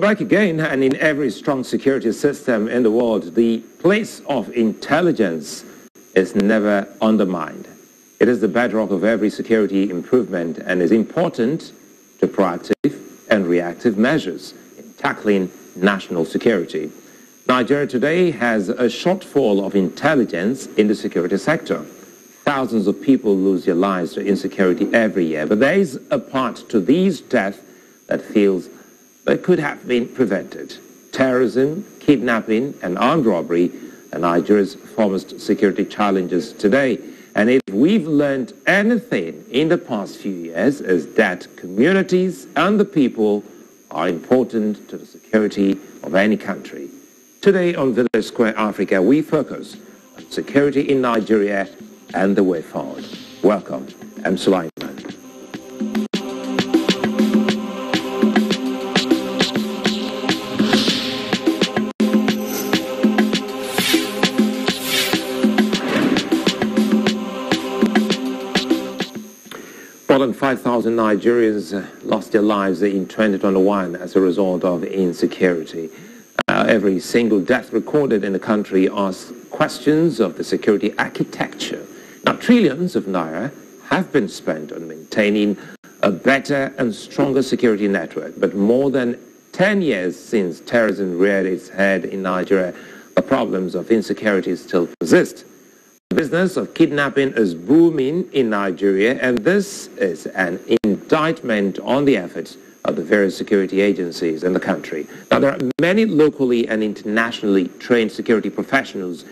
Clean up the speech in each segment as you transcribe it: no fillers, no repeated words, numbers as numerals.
back again, and in every strong security system in the world, the place of intelligence is never undermined. It is the bedrock of every security improvement and is important to proactive and reactive measures in tackling national security. Nigeria today has a shortfall of intelligence in the security sector. Thousands of people lose their lives to insecurity every year, but there is a part to these deaths that feels that could have been prevented. Terrorism, kidnapping, and armed robbery are Nigeria's foremost security challenges today. And if we've learned anything in the past few years, is that communities and the people are important to the security of any country. Today on Village Square Africa, we focus on security in Nigeria and the way forward. Welcome, I'm Sulaiman. More than 5,000 Nigerians lost their lives in 2021 as a result of insecurity. Every single death recorded in the country asks questions of the security architecture. Now, trillions of naira have been spent on maintaining a better and stronger security network, but more than 10 years since terrorism reared its head in Nigeria, the problems of insecurity still persist. The business of kidnapping is booming in Nigeria, and this is an indictment on the efforts of the various security agencies in the country. Now, there are many locally and internationally trained security professionals,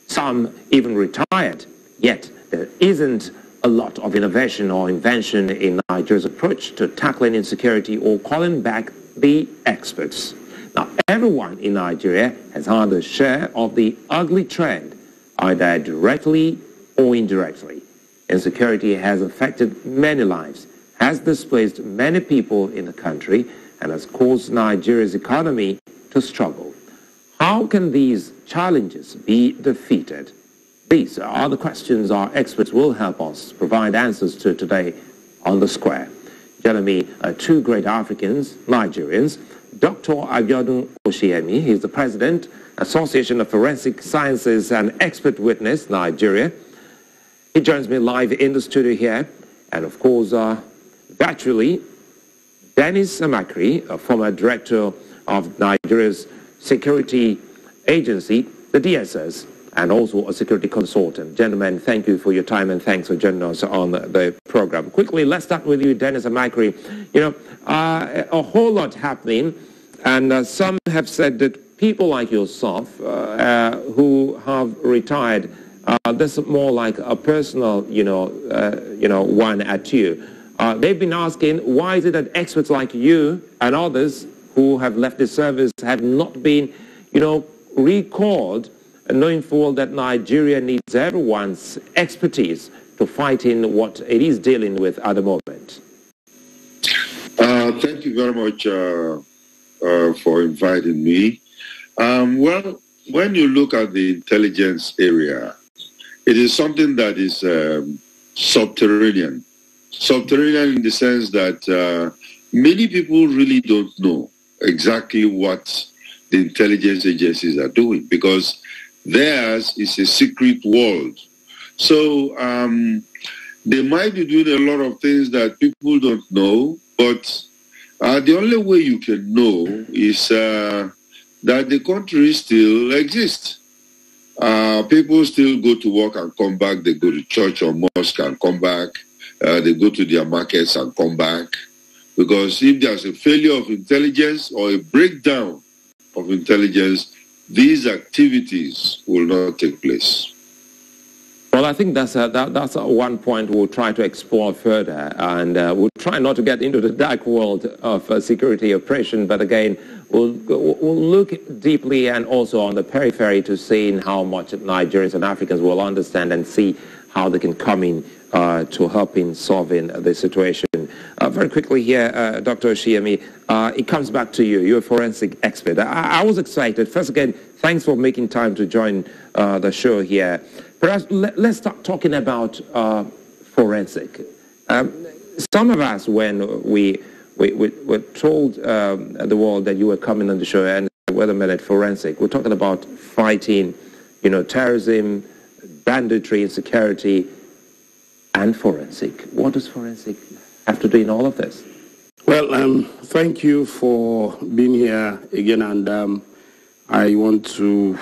some even retired, yet there isn't a lot of innovation or invention in Nigeria's approach to tackling insecurity or calling back the experts. Now, everyone in Nigeria has had a share of the ugly trend, either directly or indirectly. Insecurity has affected many lives, has displaced many people in the country, and has caused Nigeria's economy to struggle. How can these challenges be defeated? These are the questions our experts will help us provide answers to today on the Square. Joining me are two great Africans, Nigerians. Dr. Abiodun Osiyemi, he is the President, Association of Forensic Sciences and Expert Witness, Nigeria. He joins me live in the studio here. And of course, virtually, Dennis Amachree, a former director of Nigeria's security agency, the DSS, and also a security consultant. Gentlemen, thank you for your time and thanks for joining us on the program. Quickly, let's start with you, Dennis Amachree. You know, a whole lot happening, and some have said that people like yourself who have retired, this is more like a personal, one at you. They've been asking, why is it that experts like you and others who have left the service have not been, recalled, knowing full well that Nigeria needs everyone's expertise to fight in what it is dealing with at the moment? Thank you very much for inviting me. Well, when you look at the intelligence area, it is something that is subterranean. Subterranean in the sense that many people really don't know exactly what the intelligence agencies are doing, because theirs is a secret world. So they might be doing a lot of things that people don't know, but the only way you can know is that the country still exists. People still go to work and come back. They go to church or mosque and come back. They go to their markets and come back. Because if there's a failure of intelligence or a breakdown of intelligence, these activities will not take place. Well, I think that's one point we'll try to explore further, and we'll try not to get into the dark world of security operation, but again, we'll look deeply and also on the periphery to seeing how much Nigerians and Africans will understand and see how they can come in to help in solving the situation. Very quickly here, Dr. Osiyemi, it comes back to you. You're a forensic expert. I was excited. First again, thanks for making time to join the show here. Perhaps let's start talking about forensic. Some of us, when we we're told the world that you were coming on the show and whether minute forensic. We're talking about fighting, terrorism, banditry, insecurity, and forensic. What does forensic have to do in all of this? Well, thank you for being here again, and I want to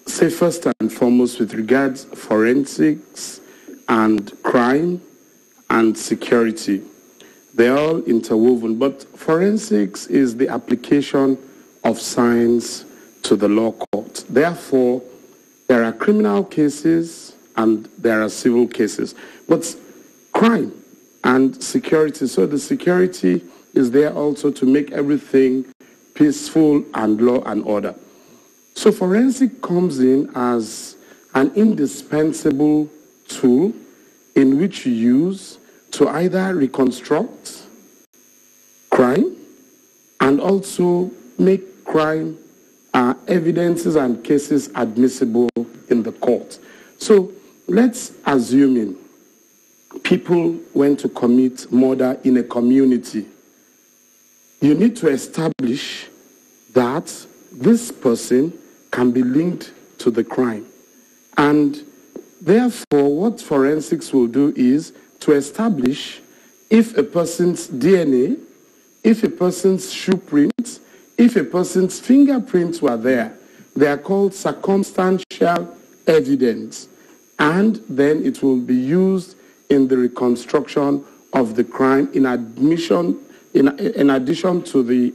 say first and foremost with regards forensics and crime and security. They're all interwoven, but forensics is the application of science to the law court. Therefore, there are criminal cases and there are civil cases. But crime and security, so the security is there also to make everything peaceful and law and order. So forensic comes in as an indispensable tool in which you use to either reconstruct crime and also make crime evidences and cases admissible in the court. So let's assume people went to commit murder in a community. You need to establish that this person can be linked to the crime. And therefore, what forensics will do is to establish if a person's DNA, if a person's shoe prints, if a person's fingerprints were there. They are called circumstantial evidence. And then it will be used in the reconstruction of the crime in addition to the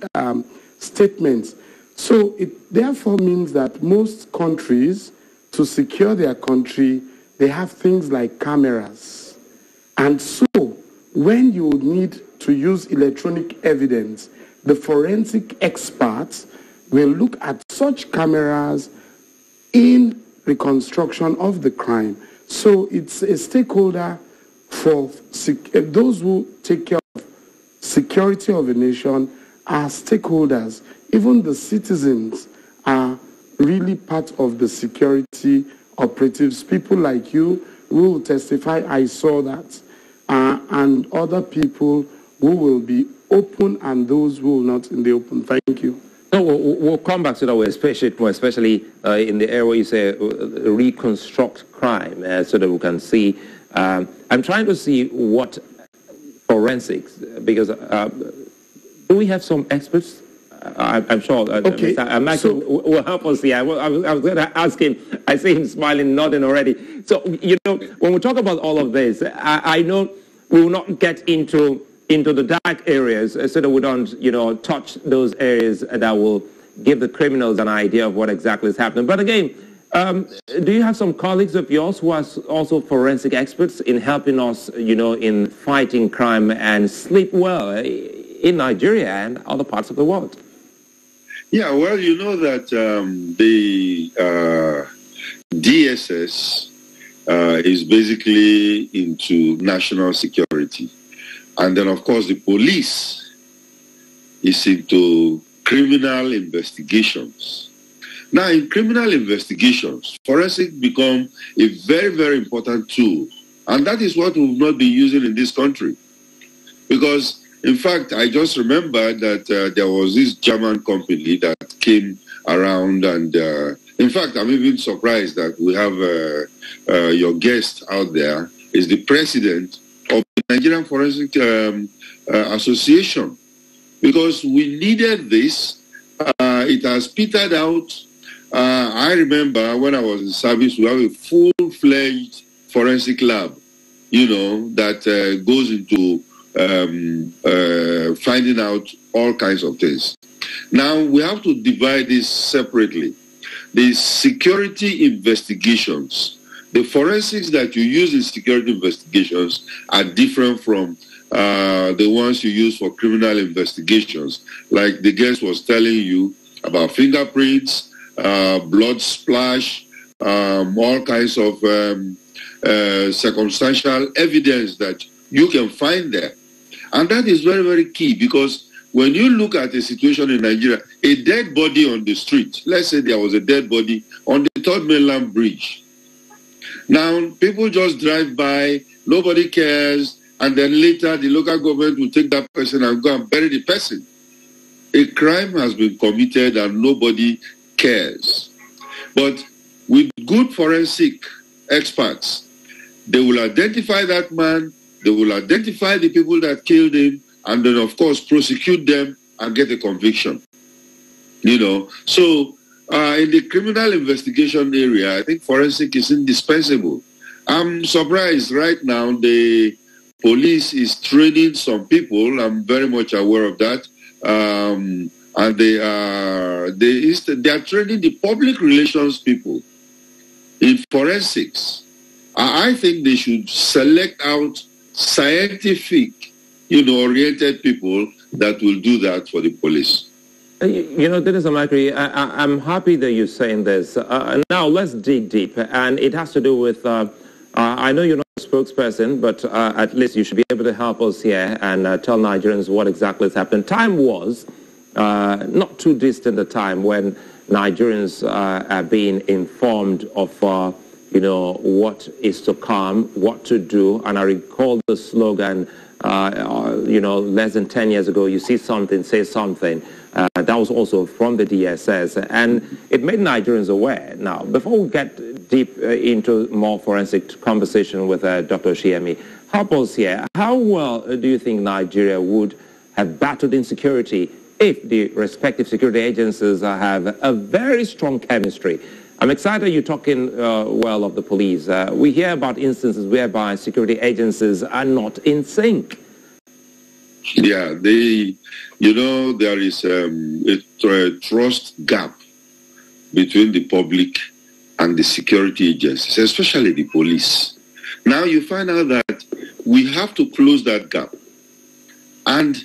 statements. So it therefore means that most countries, to secure their country, they have things like cameras. And so when you need to use electronic evidence, the forensic experts will look at such cameras in reconstruction of the crime. So it's a stakeholder for those who take care of security of a nation are stakeholders. Even the citizens are really part of the security operatives. People like you will testify, I saw that, and other people who will be open and those who will not in the open. Thank you. No, we'll come back to that. We'll especially in the area where you say reconstruct crime, so that we can see. I'm trying to see what forensics, because do we have some experts? I'm sure okay. Mr. Amachree will help us here. I was going to ask him. I see him smiling, nodding already. So, when we talk about all of this, I know we will not get into the dark areas so that we don't, touch those areas that will give the criminals an idea of what exactly is happening. But again, do you have some colleagues of yours who are also forensic experts in helping us, in fighting crime and sleep well in Nigeria and other parts of the world? Yeah, well, you know that the DSS is basically into national security. And then, of course, the police is into criminal investigations. Now, in criminal investigations, forensic become a very, very important tool. And that is what we've not been using in this country. Because, in fact, I just remember that there was this German company that came around and, in fact, I'm even surprised that we have your guest out there is the president of the Nigerian Forensic Association, because we needed this. It has petered out. I remember when I was in service, we have a full-fledged forensic lab, that goes into finding out all kinds of things. Now, we have to divide this separately. The security investigations, the forensics that you use in security investigations are different from the ones you use for criminal investigations. Like the guest was telling you about fingerprints, blood splash, all kinds of circumstantial evidence that you can find there. And that is very, very key, because when you look at a situation in Nigeria, a dead body on the street, let's say there was a dead body on the Third Mainland Bridge. Now, people just drive by, nobody cares, and then later the local government will take that person and go and bury the person. A crime has been committed and nobody cares. But with good forensic experts, they will identify that man, they will identify the people that killed him, and then, of course, prosecute them and get a conviction. So in the criminal investigation area, I think forensic is indispensable. I'm surprised right now the police is training some people. I'm very much aware of that. And they are training the public relations people in forensics. I think they should select out scientific, oriented people that will do that for the police. Dennis Amachree, I'm happy that you're saying this. Now, let's dig deep. And it has to do with, I know you're not a spokesperson, but at least you should be able to help us here and tell Nigerians what exactly has happened. Time was not too distant a time when Nigerians are being informed of, what is to come, what to do. And I recall the slogan, less than 10 years ago, you see something, say something. That was also from the DSS, and it made Nigerians aware. Now, before we get deep into more forensic conversation with Dr. Osiyemi, help us here. How well do you think Nigeria would have battled insecurity if the respective security agencies have a very strong chemistry? I'm excited you're talking well of the police. We hear about instances whereby security agencies are not in sync. Yeah, there is a trust gap between the public and the security agencies, especially the police. Now you find out that we have to close that gap. And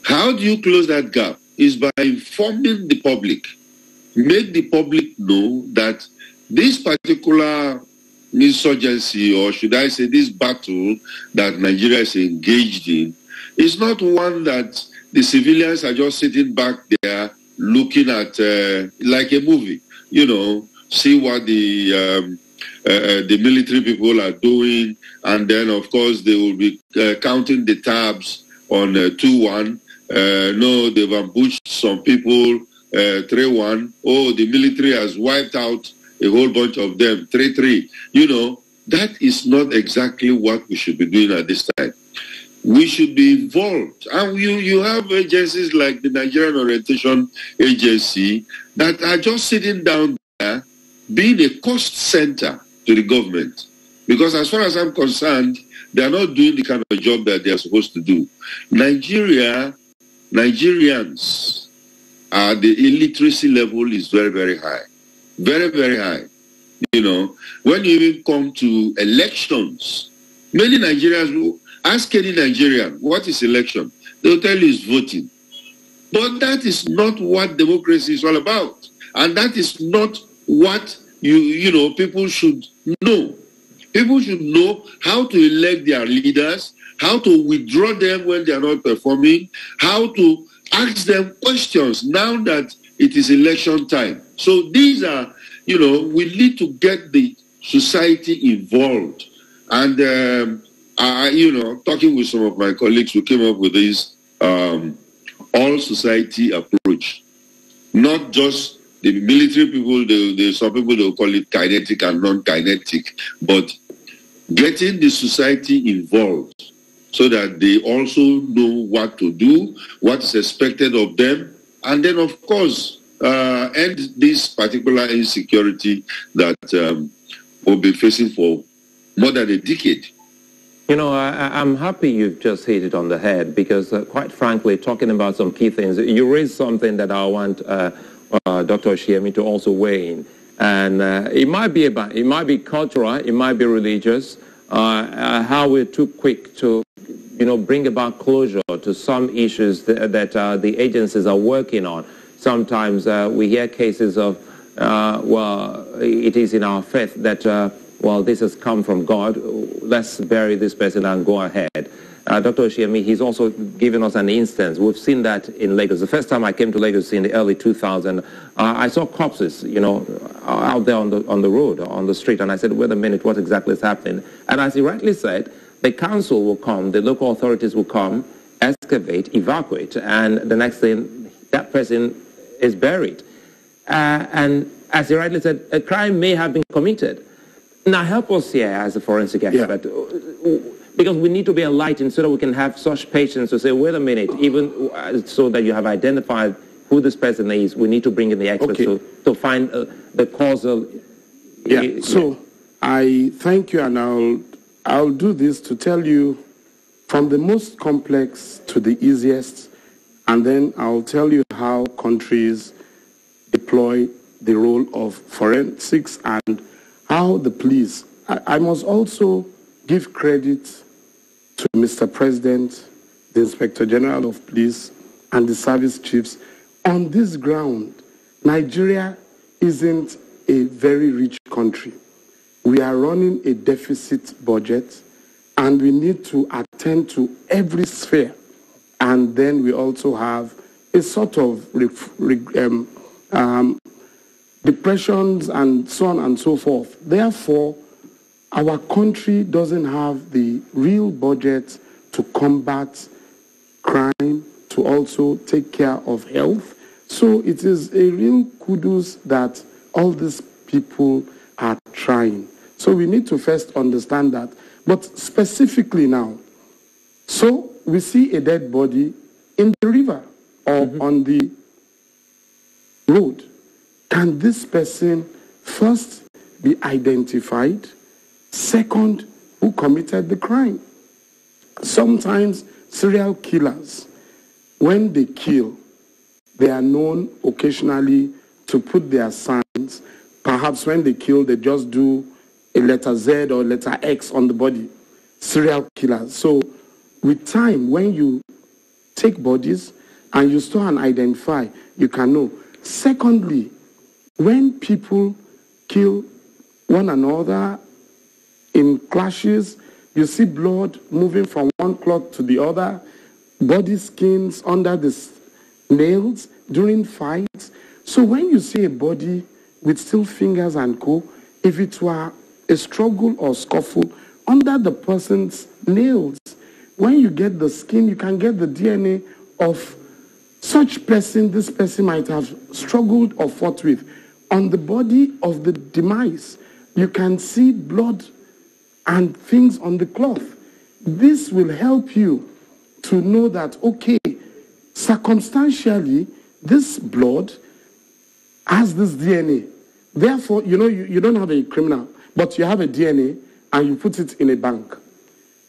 how do you close that gap? Is by informing the public. Make the public know that this particular insurgency, or should I say this battle that Nigeria is engaged in, is not one that the civilians are just sitting back there looking at like a movie, see what the military people are doing, and then, of course, they will be counting the tabs on 2-1. No, they've ambushed some people, 3-1. Oh, the military has wiped out a whole bunch of them, 3-3. That is not exactly what we should be doing at this time. We should be involved. And you have agencies like the Nigerian Orientation Agency that are just sitting down there being a cost center to the government. Because as far as I'm concerned, they are not doing the kind of job that they are supposed to do. Nigerians, the illiteracy level is very, very high. Very, very high. When you even come to elections, many Nigerians will ask any Nigerian, what is election? They'll tell you it's voting. But that is not what democracy is all about. And that is not what, people should know. People should know how to elect their leaders, how to withdraw them when they are not performing, how to ask them questions now that it is election time. So these are, we need to get the society involved. And, talking with some of my colleagues, we came up with this all-society approach. Not just the military people, some people they'll call it kinetic and non-kinetic, but getting the society involved so that they also know what to do, what is expected of them, and then, of course, end this particular insecurity that we'll be facing for more than a decade. I'm happy you've just hit it on the head because, quite frankly, talking about some key things, you raised something that I want Dr. Osiyemi to also weigh in. And it might be cultural, it might be religious, how we're too quick to, bring about closure to some issues that the agencies are working on. Sometimes we hear cases of, it is in our faith that, this has come from God, let's bury this person and go ahead. Dr. Osiyemi, he's also given us an instance. We've seen that in Lagos. The first time I came to Lagos in the early 2000s, I saw corpses, out there on the road, on the street, and I said, wait a minute, what exactly is happening? And as he rightly said, the council will come, the local authorities will come, excavate, evacuate, and the next thing, that person is buried. And as you rightly said, a crime may have been committed. Now, help us here as a forensic expert, because we need to be enlightened so that we can have such patience to say, wait a minute, even so that you have identified who this person is, we need to bring in the experts to find the causal... So I thank you, and I'll do this to tell you from the most complex to the easiest, and then I'll tell you how countries deploy the role of forensics and how the police. I must also give credit to Mr. President, the Inspector General of Police, and the service chiefs. On this ground, Nigeria isn't a very rich country. We are running a deficit budget, and we need to attend to every sphere. And then we also have a sort of depressions and so on and so forth. Therefore, our country doesn't have the real budget to combat crime, to also take care of health. So it is a real kudos that all these people are trying. So we need to first understand that. But specifically now, so we see a dead body in the river or on the road. Can this person first be identified? Second, who committed the crime? Sometimes serial killers, when they kill, they are known occasionally to put their signs. Perhaps when they kill, they just do a letter Z or letter X on the body. Serial killers. So with time, when you take bodies and you store and identify, you can know. Secondly, when people kill one another in clashes, you see blood moving from one cloth to the other, body skins under the nails during fights. So when you see a body with still fingers and co, if it were a struggle or scuffle under the person's nails, when you get the skin, you can get the DNA of such person this person might have struggled or fought with. On the body of the demise, you can see blood and things on the cloth. This will help you to know that, okay, circumstantially, this blood has this DNA. Therefore, you know, you don't have a criminal, but you have a DNA and you put it in a bank.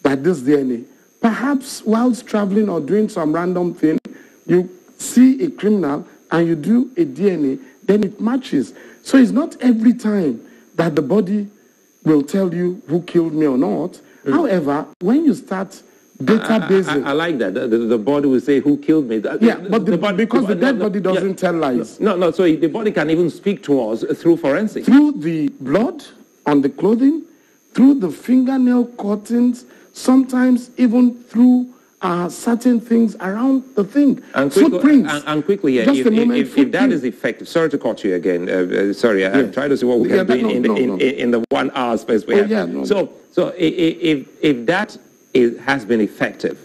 That this DNA, perhaps whilst traveling or doing some random thing, you see a criminal and you do a DNA, then it matches. So it's not every time that the body will tell you who killed me or not. However, when you start databasing... I like that. The body will say who killed me. But because the dead body doesn't tell lies. No, so the body can even speak to us through forensics. Through the blood on the clothing, through the fingernail cuttings, sometimes even through certain things around the thing. And footprints. And quickly, yeah, if that is effective, sorry to cut you again. Sorry, I'm trying to see what we can do in the 1 hour space we have. So if that has been effective,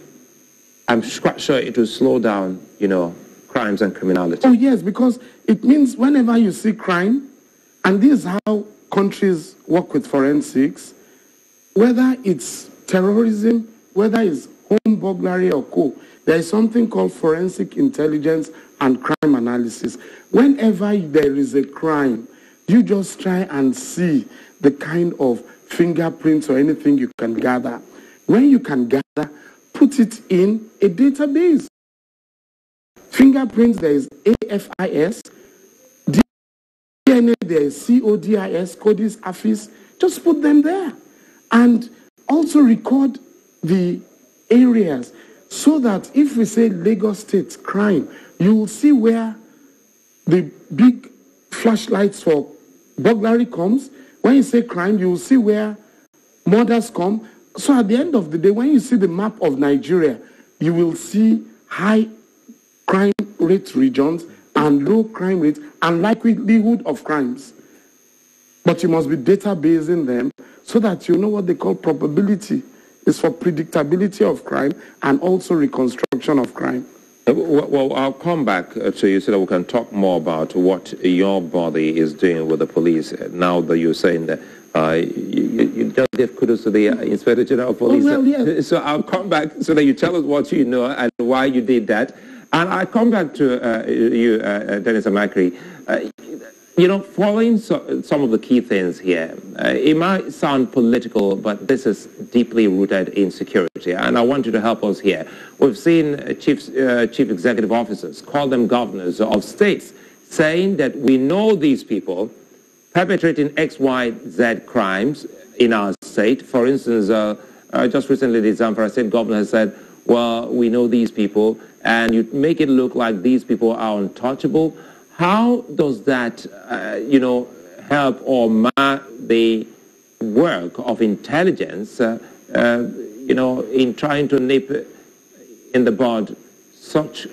I'm quite sure it will slow down, crimes and criminality. Oh yes, because it means whenever you see crime, and this is how countries work with forensics, whether it's terrorism, whether it's home burglary or co, there is something called forensic intelligence and crime analysis. Whenever there is a crime, you just try and see the kind of fingerprints or anything you can gather. When you can gather, put it in a database. Fingerprints, there is AFIS. DNA, there is CODIS, CODIS, AFIS. Just put them there. And also record the areas so that if we say Lagos State crime, you will see where the big flashlights for burglary comes. When you say crime, you will see where murders come. So at the end of the day, when you see the map of Nigeria, you will see high crime rate regions and low crime rates and likelihood of crimes. But you must be databasing them so that you know what they call probability. It's for predictability of crime and also reconstruction of crime. Well, I'll come back to you so that we can talk more about what your body is doing with the police now that you're saying that you just give kudos to the Inspector General of Police. Oh, well, yeah. So I'll come back so that you tell us what you know and why you did that. And I come back to you, Dennis Amachree. You know, following some of the key things here, it might sound political, but this is deeply rooted in security. And I want you to help us here. We've seen chief executive officers, call them governors of states, saying that we know these people perpetrating X, Y, Z crimes in our state. For instance, just recently the Zamfara state governor has said, well, we know these people, and you make it look like these people are untouchable. How does that, you know, help or mar the work of intelligence, you know, in trying to nip in the bud such,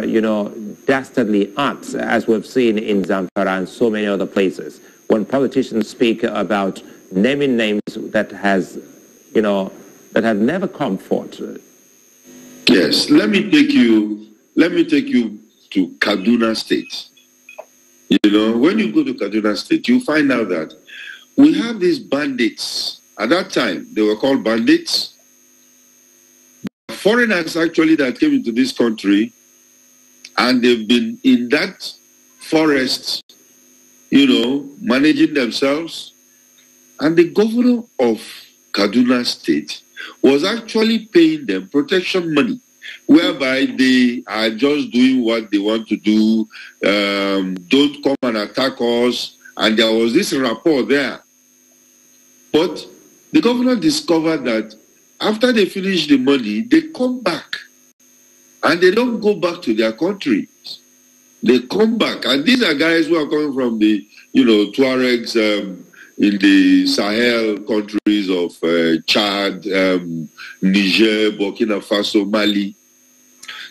you know, dastardly acts as we've seen in Zamfara and so many other places? When politicians speak about naming names that has, you know, that have never come forth. Yes, let me take you to Kaduna State. You know, when you go to Kaduna State, you find out that we have these bandits. At that time, they were called bandits. Foreigners actually that came into this country, and they've been in that forest, you know, managing themselves. And the governor of Kaduna State was actually paying them protection money, whereby they are just doing what they want to do, don't come and attack us. And there was this rapport there. But the governor discovered that after they finish the money, they come back. And they don't go back to their countries. They come back. And these are guys who are coming from the, you know, Tuaregs in the Sahel countries of Chad, Niger, Burkina Faso, Mali.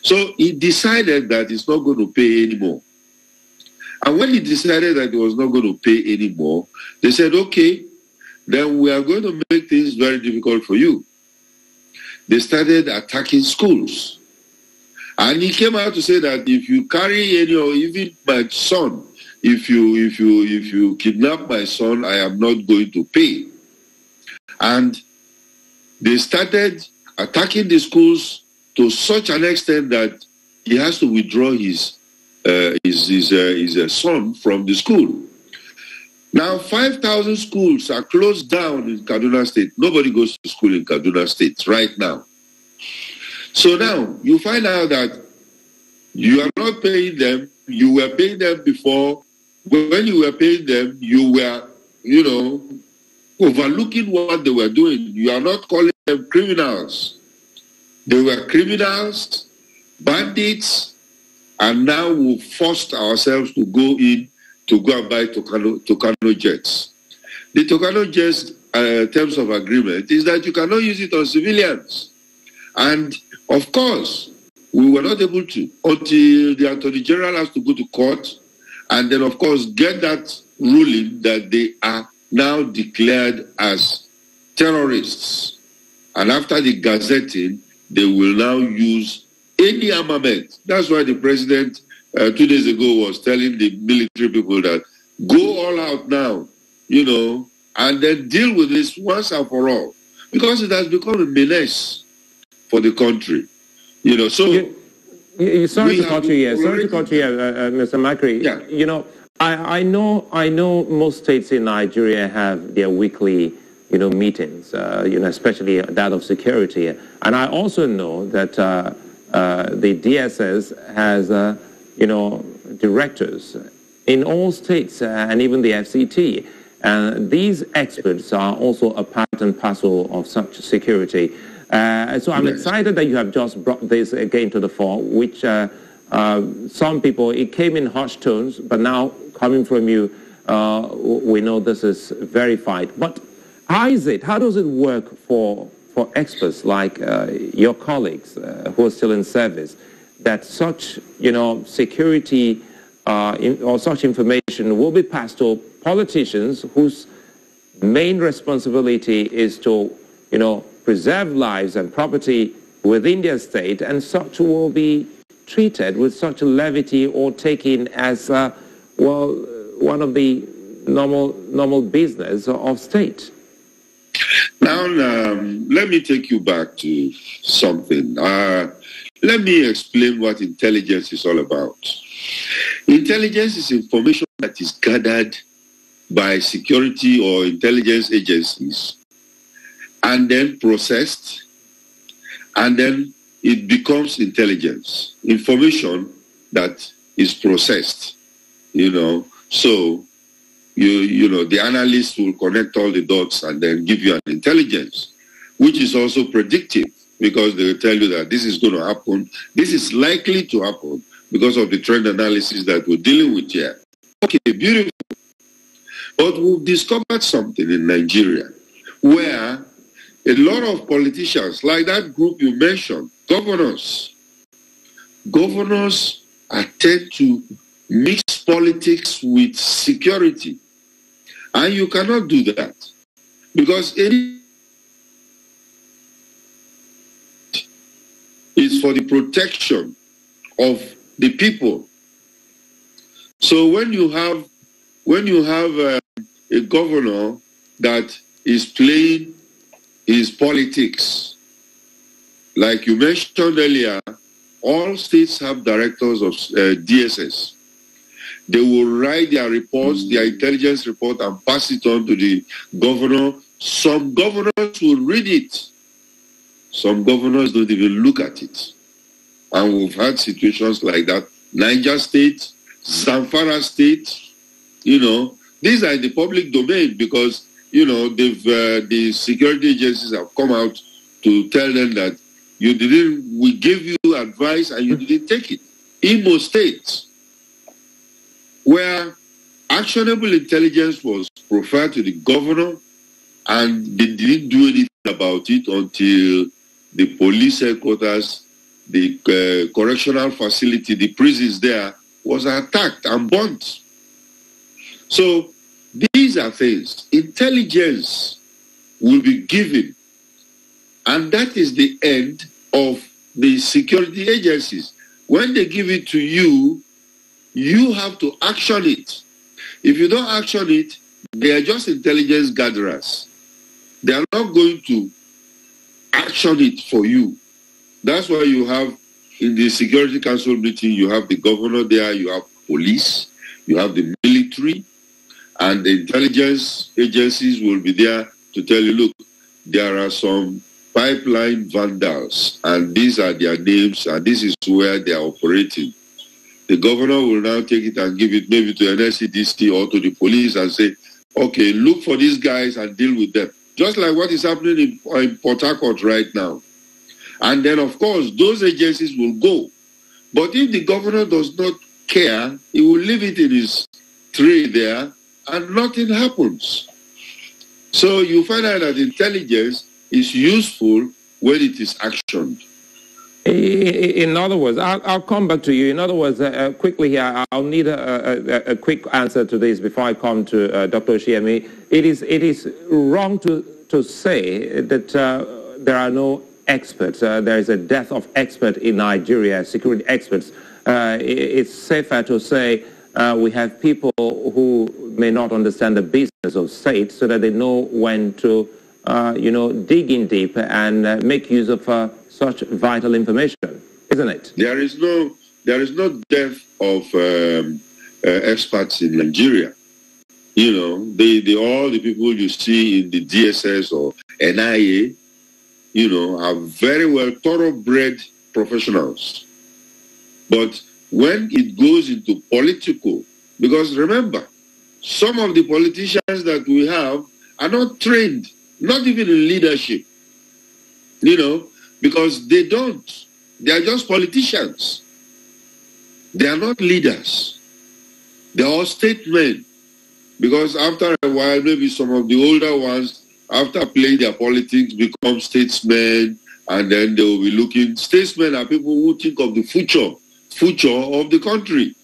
So he decided that he's not going to pay anymore. And when he decided that he was not going to pay anymore, they said, okay, then we are going to make things very difficult for you. They started attacking schools. And he came out to say that if you carry any, or even my son, if you kidnap my son, I am not going to pay. And they started attacking the schools to such an extent that he has to withdraw his son from the school. Now, 5,000 schools are closed down in Kaduna State. Nobody goes to school in Kaduna State right now. So now, you find out that you are not paying them. You were paying them before. When you were paying them, you were, you know, overlooking what they were doing. You are not calling them criminals. They were criminals, bandits, and now we've forced ourselves to go and buy Tucano jets. The Tucano jets terms of agreement is that you cannot use it on civilians. And of course, we were not able to until the Attorney General has to go to court and then, of course, get that ruling that they are now declared as terrorists. And after the gazetting, they will now use any armament. That's why the president 2 days ago was telling the military people that go all out now, you know, and then deal with this once and for all. Because it has become a menace for the country. You know, so... Sorry to cut you here, Mr. Amachree. Yeah. You know, I know most states in Nigeria have their weekly, you know, meetings, you know, especially that of security. And I also know that the DSS has, you know, directors in all states and even the FCT. And these experts are also a part and parcel of such security. So I'm excited that you have just brought this again to the fore, which some people, it came in harsh tones, but now coming from you, we know this is verified. But how does it work for experts like your colleagues who are still in service, that such, you know, security or such information will be passed to politicians whose main responsibility is to, you know, preserve lives and property within their state, and such will be treated with such levity or taken as, well, one of the normal business of state. Now, let me take you back to something. Let me explain what intelligence is all about. Intelligence is information that is gathered by security or intelligence agencies and then processed, and then it becomes intelligence. Information that is processed, So, the analyst will connect all the dots and then give you an intelligence, which is also predictive, because they will tell you that this is going to happen, this is likely to happen because of the trend analysis that we're dealing with here. Okay, beautiful. But we've discovered something in Nigeria where a lot of politicians, like that group you mentioned, governors tend to mix politics with security. And you cannot do that, because it is for the protection of the people. So when you have a governor that is playing his politics, like you mentioned earlier, all states have directors of DSS. They will write their reports, their intelligence report, and pass it on to the governor. Some governors will read it. Some governors don't even look at it. And we've had situations like that. Niger State, Zamfara State, these are in the public domain because, the security agencies have come out to tell them that we gave you advice and you didn't take it. Imo State, where actionable intelligence was proffered to the governor and they didn't do anything about it until the police headquarters, the correctional facility, the prisons there was attacked and burnt. So these are things. Intelligence will be given, and that is the end of the security agencies. When they give it to you, you have to action it. If you don't action it, they are just intelligence gatherers. They are not going to action it for you. That's why you have, in the Security Council meeting, you have the governor there, you have police, you have the military, and the intelligence agencies will be there to tell you, look, there are some pipeline vandals, and these are their names, and this is where they are operating. The governor will now take it and give it maybe to an NCDC or to the police and say, okay, look for these guys and deal with them. Just like what is happening in Port Harcourt right now. And then, of course, those agencies will go. But if the governor does not care, he will leave it in his tray there and nothing happens. So you find out that intelligence is useful when it is actioned. In other words, I'll come back to you. In other words, quickly here, I'll need a quick answer to this before I come to Dr. Osiyemi. It is wrong to say that there are no experts. There is a dearth of experts in Nigeria, security experts. It's safer to say we have people who may not understand the business of state so that they know when to, dig in deep and make use of such vital information, isn't it? There is no dearth of experts in Nigeria. All the people you see in the DSS or NIA, are very well thoroughbred professionals. But when it goes into political, because remember, some of the politicians that we have are not trained, not even in leadership, because they are just politicians. They are not leaders. They are all statesmen. Because after a while, maybe some of the older ones, after playing their politics, become statesmen, and then they will be looking. Statesmen are people who think of the future of the country.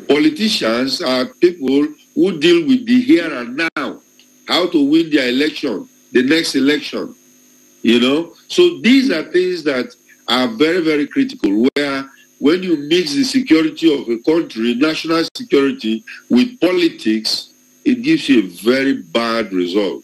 Politicians are people who deal with the here and now, how to win their election, the next election. you know. So these are things that are very, very critical, where when you mix the security of a country, national security, with politics, it gives you a very bad result.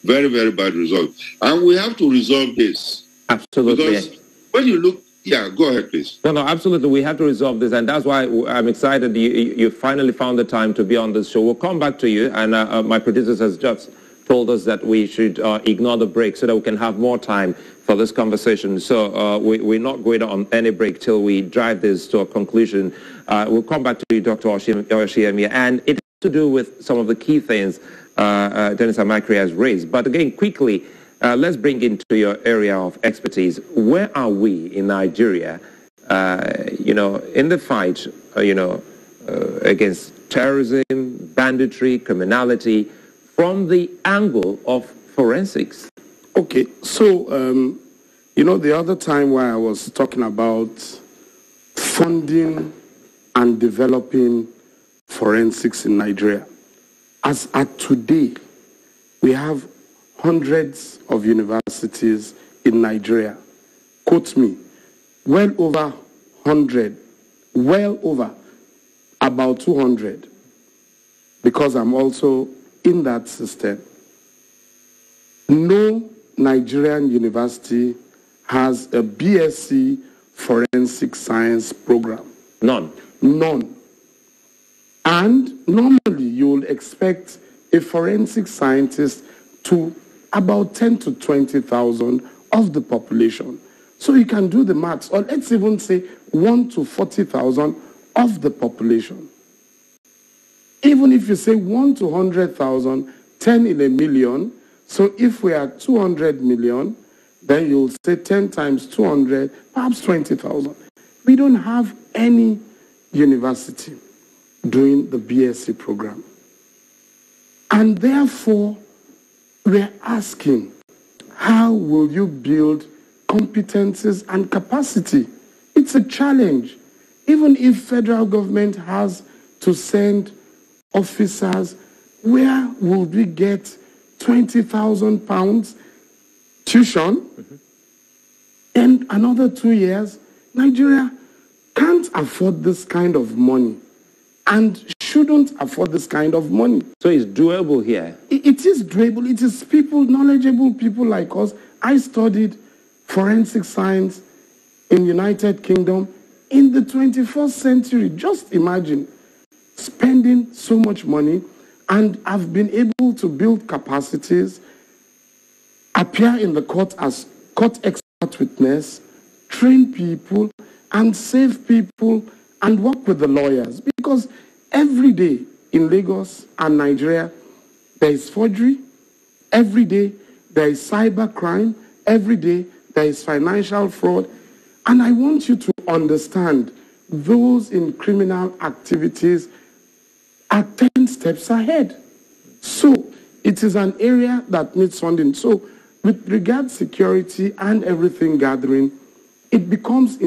Very, very bad result. And we have to resolve this. Absolutely. Because when you look, yeah, go ahead, please. No, absolutely. We have to resolve this, and that's why I'm excited you finally found the time to be on this show. We'll come back to you, and my producers has just told us that we should ignore the break so that we can have more time for this conversation. So we're not going on any break till we drive this to a conclusion. We'll come back to you, Dr. Osiyemi, and it has to do with some of the key things Dennis Amachree has raised. But again, quickly, let's bring into your area of expertise. Where are we in Nigeria, in the fight, against terrorism, banditry, criminality, from the angle of forensics? Okay, so, the other time where I was talking about funding and developing forensics in Nigeria, as at today, we have hundreds of universities in Nigeria. Quote me, well over 100, well over about 200, because I'm also in that system. No Nigerian university has a BSc forensic science program. None. None. And normally you will expect a forensic scientist to about 10 to 20,000 of the population. So you can do the maths, or let's even say 1 to 40,000 of the population. Even if you say 1 to 100,000, 10 in a million, so if we are 200 million, then you'll say 10 times 200, perhaps 20,000. We don't have any university doing the BSc program. And therefore, we're asking, how will you build competencies and capacity? It's a challenge. Even if federal government has to send officers, where will we get 20,000 pounds tuition? In another 2 years, Nigeria can't afford this kind of money and shouldn't afford this kind of money. So it's doable here? It is doable. It is people, knowledgeable people like us. I studied forensic science in United Kingdom in the 21st century. Just imagine spending so much money, and I've been able to build capacities, appear in the court as court expert witness, train people, and save people, and work with the lawyers. Because every day in Lagos and Nigeria, there is forgery. Every day there is cyber crime. Every day there is financial fraud. And I want you to understand, those in criminal activities are 10 steps ahead. So it is an area that needs funding. So with regard to security and everything gathering, it becomes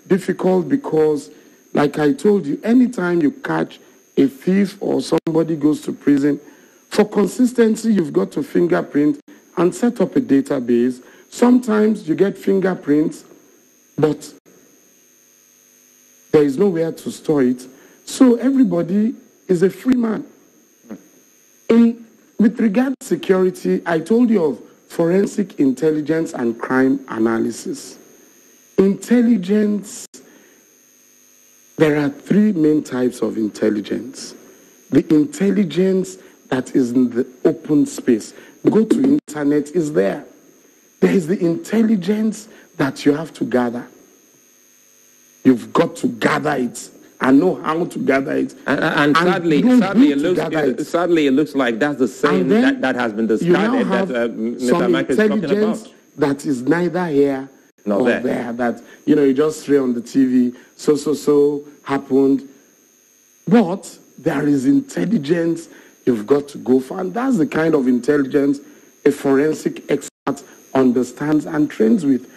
difficult because, like I told you, anytime you catch a thief or somebody goes to prison, for consistency, you've got to fingerprint and set up a database. Sometimes you get fingerprints, but there is nowhere to store it. So everybody is a free man. With regard to security, I told you of forensic intelligence and crime analysis. Intelligence, there are three main types of intelligence. The intelligence that is in the open space. Go to internet, is there. There is the intelligence that you have to gather. You've got to gather it and know how to gather it. And sadly, it looks like that's the same that has been discarded that Mr. Mike is talking about. That is neither here nor there. That, you just read on the TV, so happened. But there is intelligence you've got to go for. And that's the kind of intelligence a forensic expert understands and trains with,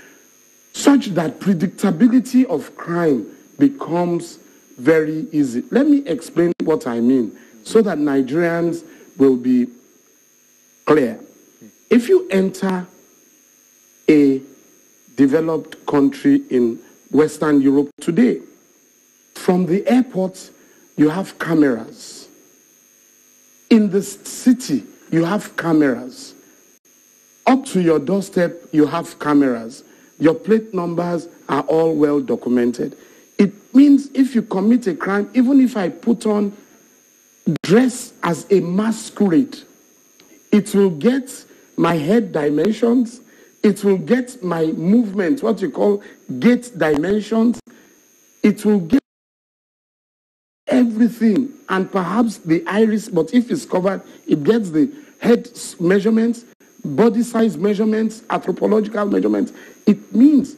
such that predictability of crime becomes very easy. Let me explain what I mean so that Nigerians will be clear. If you enter a developed country in Western Europe today. From the airport, you have cameras. In the city, you have cameras. Up to your doorstep, you have cameras. Your plate numbers are all well documented. It means if you commit a crime, even if I put on dress as a masquerade, it will get my head dimensions, it will get my movement, what you call gait dimensions, it will get everything, and perhaps the iris, but if it's covered, it gets the head measurements, body size measurements, anthropological measurements. It means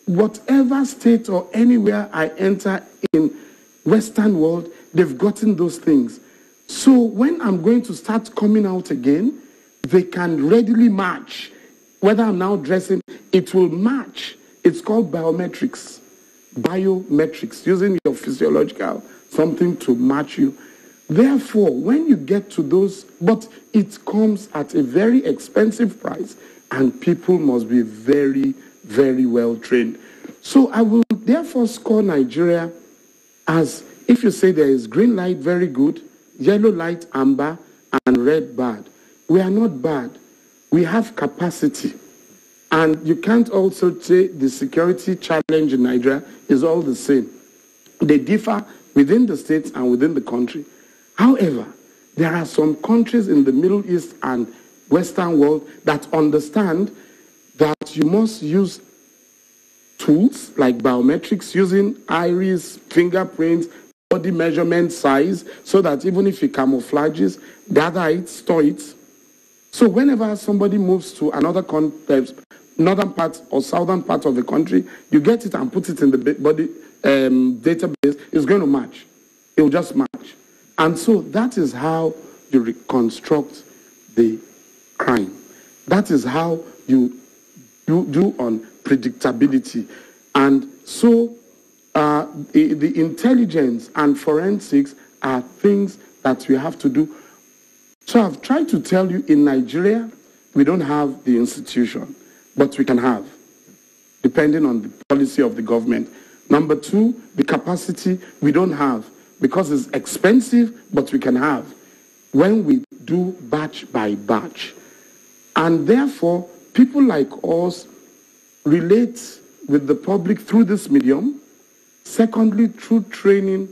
whatever state or anywhere I enter in Western world, they've gotten those things. So when I'm going to start coming out again, they can readily match. Whether I'm now dressing, it will match. It's called biometrics. Biometrics, using your physiological something to match you. Therefore, when you get to those, but it comes at a very expensive price, and people must be very, very well trained. So I will therefore score Nigeria as, if you say there is green light, very good, yellow light, amber, and red, bad. We are not bad. We have capacity. And you can't also say the security challenge in Nigeria is all the same. They differ within the states and within the country. However, there are some countries in the Middle East and Western world that understand that you must use tools like biometrics, using iris, fingerprints, body measurement, size, so that even if it camouflages, gather it, store it. So whenever somebody moves to another northern part or southern part of the country, you get it and put it in the body database, it's going to match. It will just match. And so that is how you reconstruct the crime. That is how you do on predictability. And so the intelligence and forensics are things that we have to do. So I've tried to tell you, in Nigeria, we don't have the institution, but we can have, depending on the policy of the government. Number two, the capacity we don't have, because it's expensive, but we can have when we do batch by batch. And therefore, people like us relate with the public through this medium. Secondly, through training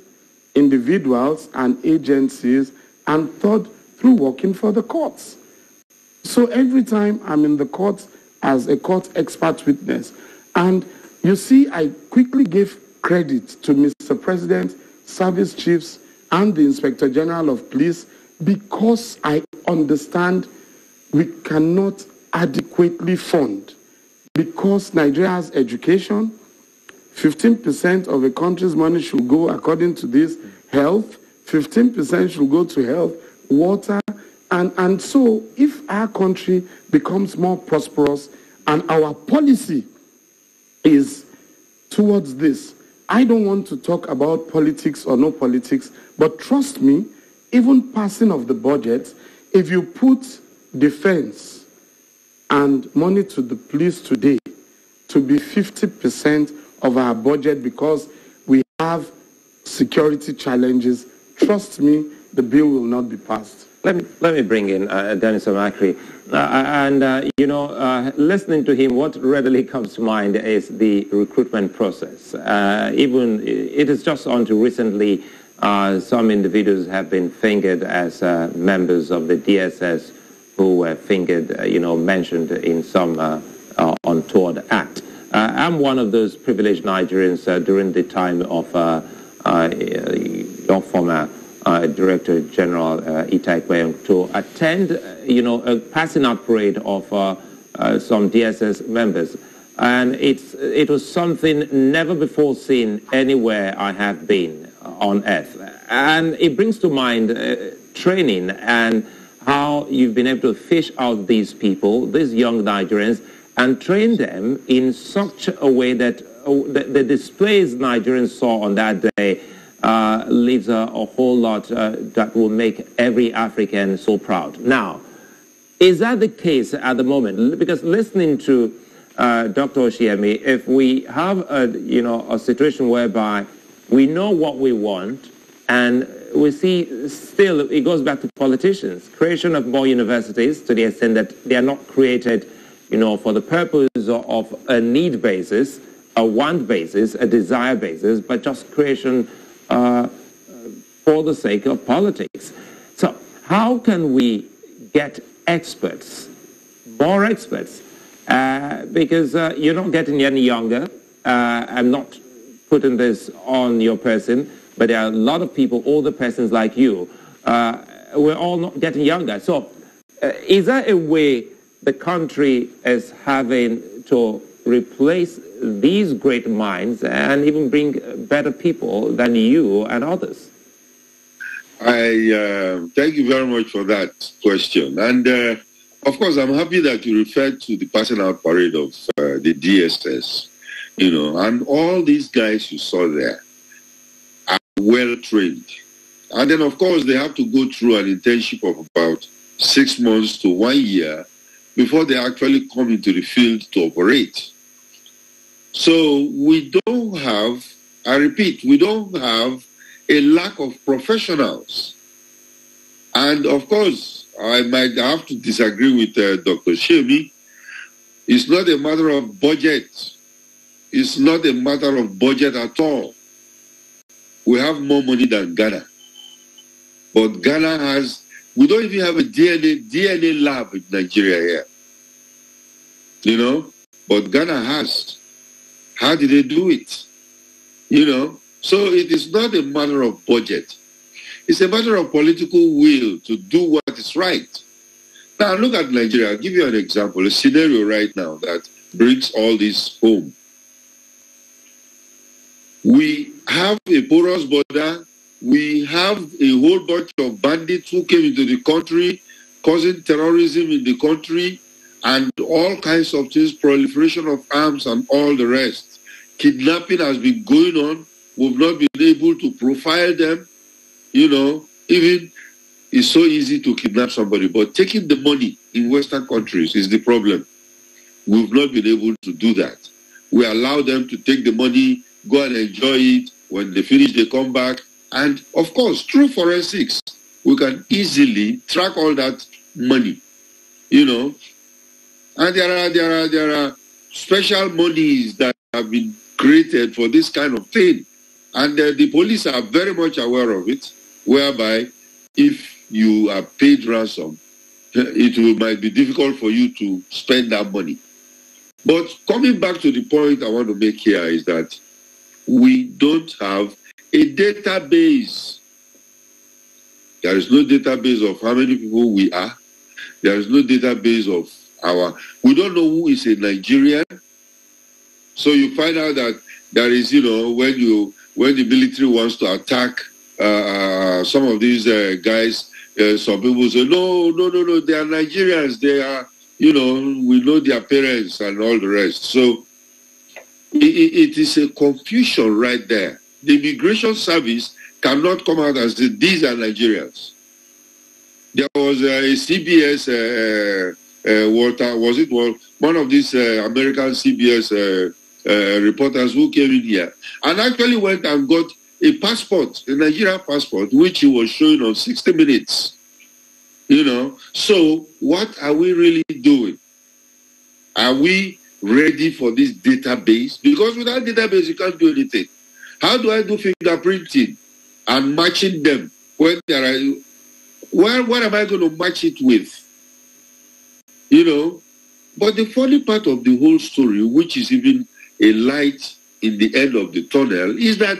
individuals and agencies. And third, through working for the courts. So every time I'm in the courts as a court expert witness, and you see, I quickly gave credit to Mr. President, service chiefs, and the Inspector General of Police, because I understand we cannot adequately fund, because Nigeria has education, 15% of a country's money should go, according to this, health, 15% should go to health, water, and so if our country becomes more prosperous and our policy is towards this, I don't want to talk about politics or no politics, but trust me, even passing of the budget, if you put defense and money to the police today to be 50% of our budget because we have security challenges, trust me, the bill will not be passed. Let me bring in Dennis Amachree. Listening to him, what readily comes to mind is the recruitment process. Even it is just until recently, some individuals have been fingered as members of the DSS who were fingered, mentioned in some untoward act. I'm one of those privileged Nigerians during the time of your former Director General Itakwe to attend, a passing out parade of some DSS members. And it was something never before seen anywhere I have been on earth. And it brings to mind training and how you've been able to fish out these people, these young Nigerians, and train them in such a way that the displays Nigerians saw on that day leaves a whole lot that will make every African so proud. Now, is that the case at the moment? Because listening to Dr. Osiyemi, if we have a situation whereby we know what we want, and we see still it goes back to politicians, creation of more universities to the extent that they are not created, for the purpose of a need basis, a want basis, a desire basis, but just creation for the sake of politics. So how can we get experts, more experts? Because you're not getting any younger. I'm not putting this on your person, but there are a lot of people, older persons like you. We're all not getting younger. So is there a way the country is having to replace these great minds and even bring better people than you and others? I thank you very much for that question. And of course, I'm happy that you referred to the passing out parade of the DSS, and all these guys you saw there are well trained. And then, of course, they have to go through an internship of about 6 months to 1 year before they actually come into the field to operate. So we don't have, I repeat, we don't have a lack of professionals. And of course, I might have to disagree with Dr. Osiyemi. It's not a matter of budget. It's not a matter of budget at all. We have more money than Ghana. But Ghana has, we don't even have a DNA lab in Nigeria here. But Ghana has. How did they do it? So it is not a matter of budget. It's a matter of political will to do what is right. Now, look at Nigeria. I'll give you an example, a scenario right now that brings all this home. We have a porous border. We have a whole bunch of bandits who came into the country, causing terrorism in the country, and all kinds of things, proliferation of arms and all the rest. Kidnapping has been going on. We've not been able to profile them. Even it's so easy to kidnap somebody, but taking the money in Western countries is the problem. We've not been able to do that. We allow them to take the money, go and enjoy it. When they finish, they come back. And of course, through forensics, we can easily track all that money, And there are special monies that have been created for this kind of thing. And the police are very much aware of it, whereby if you are paid ransom, it might be difficult for you to spend that money. But coming back to the point I want to make here is that we don't have a database. There is no database of how many people we are. There is no database of we don't know who is a Nigerian. So you find out that there is, when the military wants to attack some of these guys, some people say, no, they are Nigerians. They are, we know their parents and all the rest. So it is a confusion right there. The immigration service cannot come out and say, these are Nigerians. There was a CBS, one of these American CBS reporters who came in here and actually went and got a passport, a Nigerian passport, which he was showing on 60 Minutes. So what are we really doing? Are we ready for this database? Because without database, you can't do anything. How do I do fingerprinting and matching them when there are? What am I going to match it with? But the funny part of the whole story, which is even a light in the end of the tunnel, is that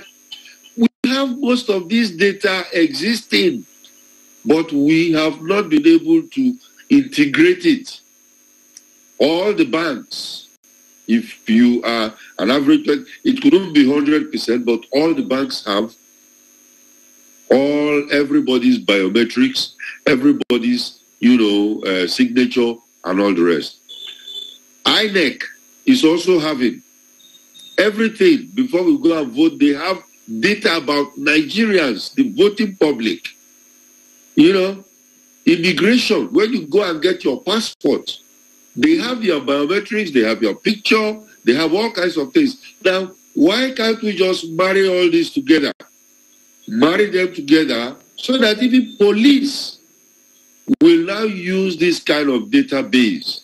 we have most of this data existing, but we have not been able to integrate it. All the banks, if you are an average, it couldn't be 100%, but all the banks have everybody's biometrics, everybody's, signature and all the rest. INEC is also having everything. Before we go and vote, they have data about Nigerians, the voting public. Immigration, when you go and get your passport, They have your biometrics, they have your picture, they have all kinds of things. Now, why can't we just marry all this together? Marry them together so that even police will now use this kind of database.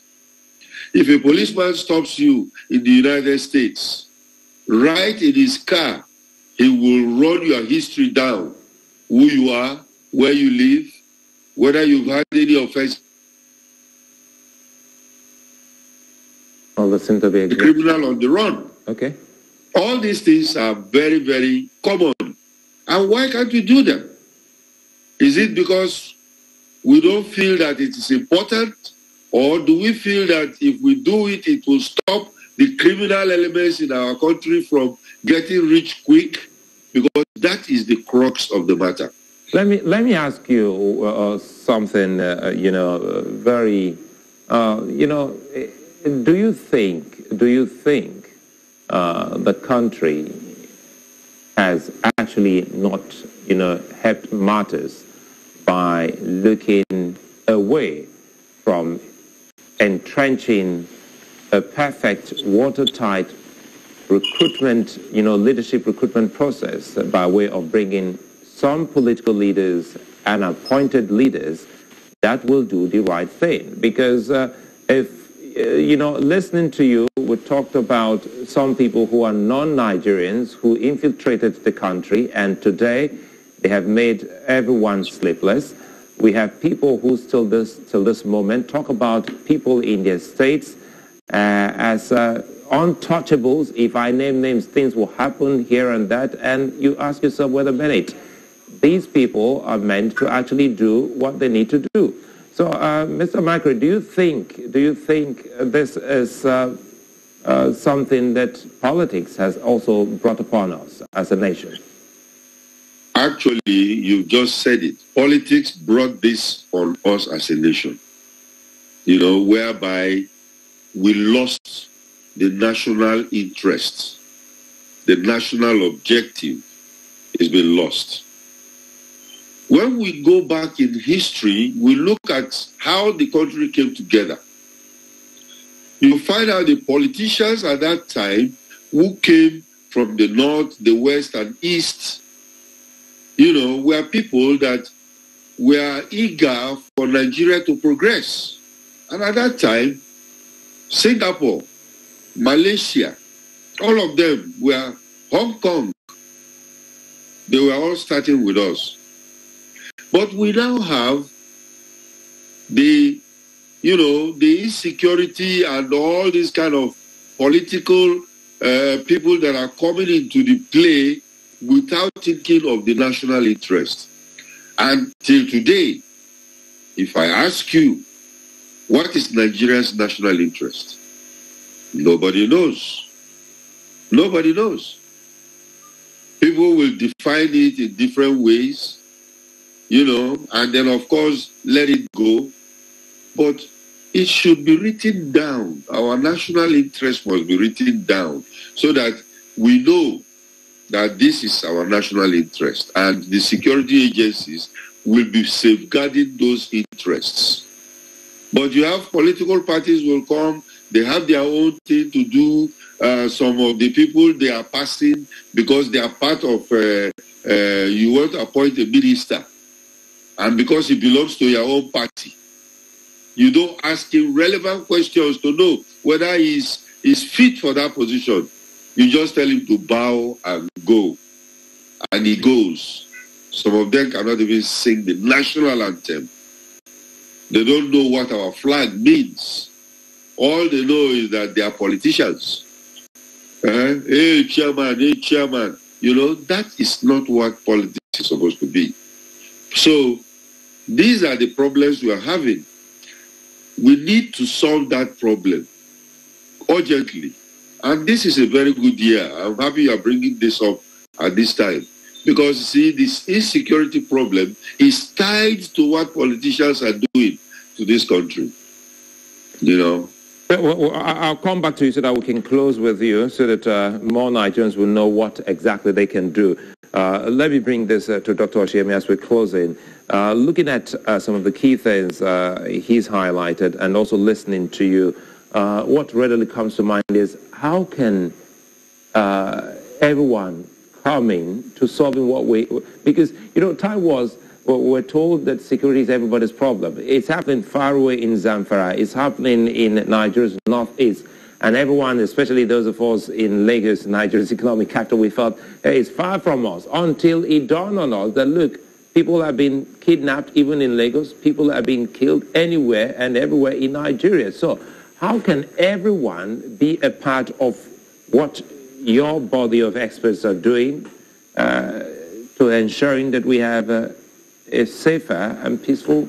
If a policeman stops you in the United States, right in his car, he will run your history down, who you are, where you live, whether you've had any offense. All that seem to be a criminal on the run. Okay. All these things are very, very common. And why can't we do them? Is it because we don't feel that it is important? Or do we feel that if we do it, it will stop the criminal elements in our country from getting rich quick? Because that is the crux of the matter. Let me ask you something, very, do you think the country has actually not, helped matters by looking away from entrenching a perfect, watertight recruitment, leadership recruitment process by way of bringing some political leaders and appointed leaders that will do the right thing? Because if, listening to you, we talked about some people who are non-Nigerians who infiltrated the country, and today they have made everyone sleepless. We have people who till this moment talk about people in their states as untouchables. If I name names, things will happen here and that, and you ask yourself, wait a minute, these people are meant to actually do what they need to do. So, Mr. Amachree, do you think this is something that politics has also brought upon us as a nation? Actually, you just said it. Politics brought this on us as a nation, whereby we lost the national interest. The national objective has been lost. When we go back in history, we look at how the country came together. You find out the politicians at that time who came from the north, the west, and east, were people that were eager for Nigeria to progress. And at that time, Singapore, Malaysia, all of them were Hong Kong. They were all starting with us. But we now have the insecurity and all these kind of political people that are coming into the play without thinking of the national interest. And till today, if I ask you, what is Nigeria's national interest? Nobody knows. Nobody knows. People will define it in different ways, and then, of course, let it go. But it should be written down. Our national interest must be written down so that we know that this is our national interest, and the security agencies will be safeguarding those interests. But you have political parties will come, they have their own thing to do. Some of the people they are passing because they are part of, you want to appoint a minister, and because he belongs to your own party, you don't ask him relevant questions to know whether he's fit for that position. You just tell him to bow and go. And he goes. Some of them cannot even sing the national anthem. They don't know what our flag means. All they know is that they are politicians. Hey, chairman, hey, chairman. That is not what politics is supposed to be. So, these are the problems we are having. We need to solve that problem urgently. And this is a very good year. I'm happy you are bringing this up at this time. Because, see, this insecurity problem is tied to what politicians are doing to this country. Well, I'll come back to you so that we can close with you so that more Nigerians will know what exactly they can do. Let me bring this to Dr. Osiyemi as we're closing. Looking at some of the key things he's highlighted and also listening to you, what readily comes to mind is how can everyone come in to solving what we... Because, time was... We're told that security is everybody's problem. It's happening far away in Zamfara. It's happening in Nigeria's northeast. And everyone, especially those of us in Lagos, Nigeria's economic capital, we felt, hey, it's far from us, until it dawned on us that, look, people have been kidnapped even in Lagos. People have been killed anywhere and everywhere in Nigeria. So how can everyone be a part of what your body of experts are doing to ensuring that we have a safer and peaceful,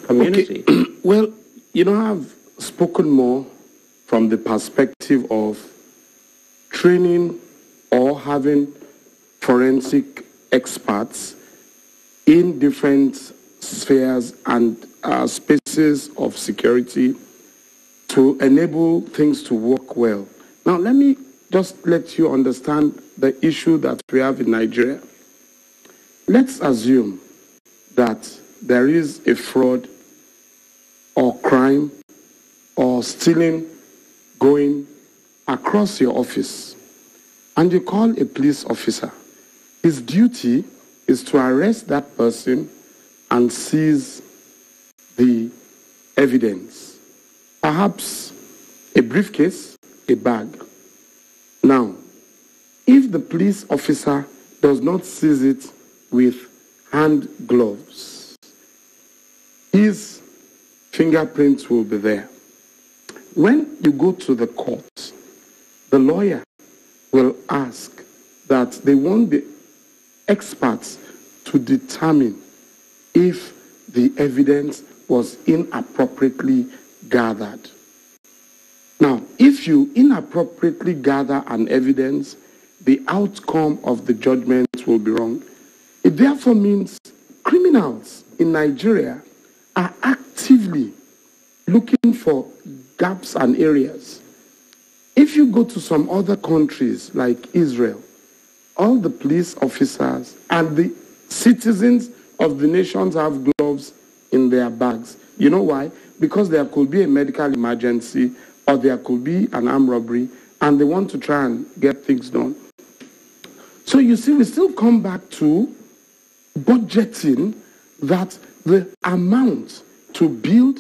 community? Okay. Well, I've spoken more from the perspective of training or having forensic experts in different spheres and spaces of security to enable things to work well. Now, let me just let you understand the issue that we have in Nigeria. Let's assume that there is a fraud or crime or stealing going across your office, and you call a police officer. His duty is to arrest that person and seize the evidence, perhaps a briefcase, a bag. Now, if the police officer does not seize it with hand gloves, his fingerprints will be there. When you go to the court, the lawyer will ask that they want the experts to determine if the evidence was inappropriately gathered. Now, if you inappropriately gather an evidence, the outcome of the judgment will be wrong. It therefore means criminals in Nigeria are actively looking for gaps and areas. If you go to some other countries like Israel, all the police officers and the citizens of the nations have gloves in their bags. You know why? Because there could be a medical emergency or there could be an armed robbery and they want to try and get things done. So you see, we still come back to budgeting, that the amount to build,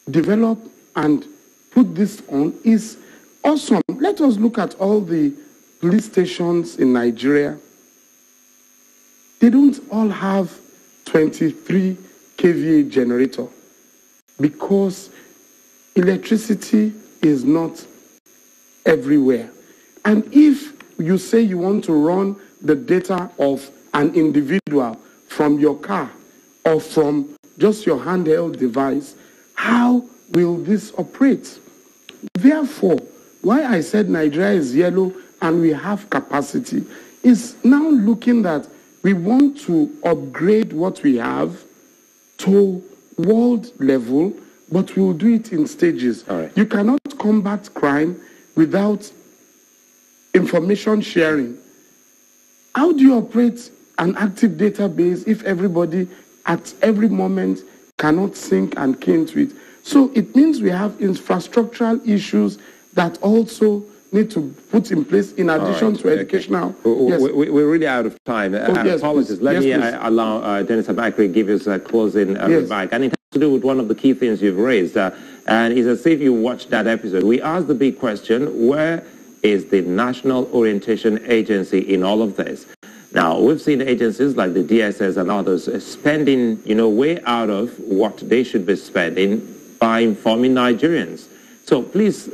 develop, and put this on is awesome. Let us look at all the police stations in Nigeria. They don't all have 23 kVA generator because electricity is not everywhere. And if you say you want to run the data of an individual from your car or from just your handheld device, how will this operate? Therefore, why I said Nigeria is yellow and we have capacity is now looking that we want to upgrade what we have to world level, but we'll do it in stages. All right. You cannot combat crime without information sharing. How do you operate an active database if everybody at every moment cannot sync and key into it? So it means we have infrastructural issues that also need to put in place in addition to educational. Yes. We're really out of time. Yes, apologies. please. Let me Please. allow Dennis Amachree give us a closing remark. And it has to do with one of the key things you've raised. And it's as if you watched that episode. We asked the big question, where is the National Orientation Agency in all of this? Now, we've seen agencies like the DSS and others spending, way out of what they should be spending by informing Nigerians. So please